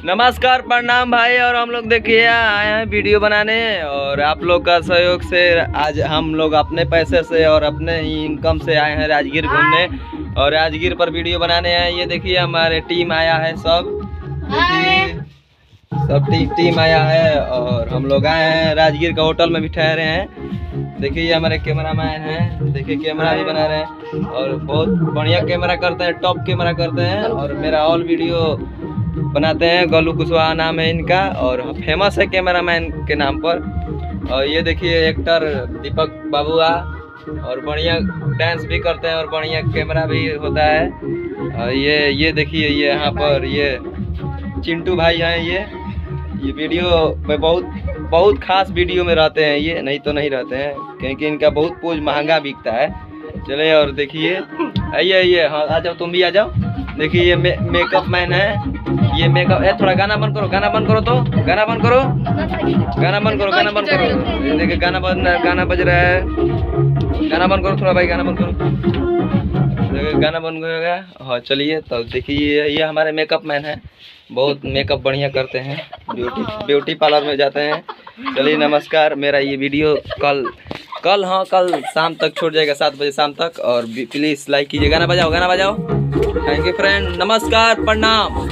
नमस्कार प्रणाम भाई। और हम लोग देखिए आए हैं वीडियो बनाने, और आप लोग का सहयोग से आज हम लोग अपने पैसे से और अपने ही इनकम से आए हैं राजगीर घूमने, और राजगीर पर वीडियो बनाने हैं। ये देखिए हमारे टीम आया है, सब देखिए सब टीम आया है, और हम लोग आए हैं राजगीर का होटल में भी ठहरे हैं। देखिए ये हमारे कैमरामैन हैं, देखिए कैमरा भी बना रहे हैं और बहुत बढ़िया कैमरा करते हैं, टॉप कैमरा करते हैं। और मेरा ऑल वीडियो बनाते हैं, गोलू कुशवाहा नाम है इनका, और फेमस है कैमरामैन के नाम पर। और ये देखिए एक्टर दीपक बाबूआ, और बढ़िया डांस भी करते हैं और बढ़िया कैमरा भी होता है। और ये देखिए ये यहाँ पर ये चिंटू भाई हैं, ये वीडियो में बहुत खास वीडियो में रहते हैं, ये नहीं तो नहीं रहते हैं क्योंकि इनका बहुत पोज महंगा बिकता है। चले और देखिए आइए हाँ आ जाओ, तुम भी आ जाओ। देखिए ये मेकअप मैन है, ये मेकअप थोड़ा गाना बंद करो, गाना बंद करो, तो गाना बंद करो, गाना बंद करो, गाना बंद करो। देखिए गाना बज रहा है, गाना बंद करो थोड़ा भाई, गाना बंद करो। देखिए गाना बंद हो गया। हाँ चलिए तो देखिए ये हमारे मेकअप मैन है, बहुत मेकअप बढ़िया करते हैं, ब्यूटी पार्लर में जाते हैं। चलिए नमस्कार। मेरा ये वीडियो कल शाम तक छूट जाएगा, 7 बजे शाम तक। और प्लीज़ लाइक कीजिए। गाना बजाओ, गाना बजाओ। थैंक यू फ्रेंड, नमस्कार प्रणाम।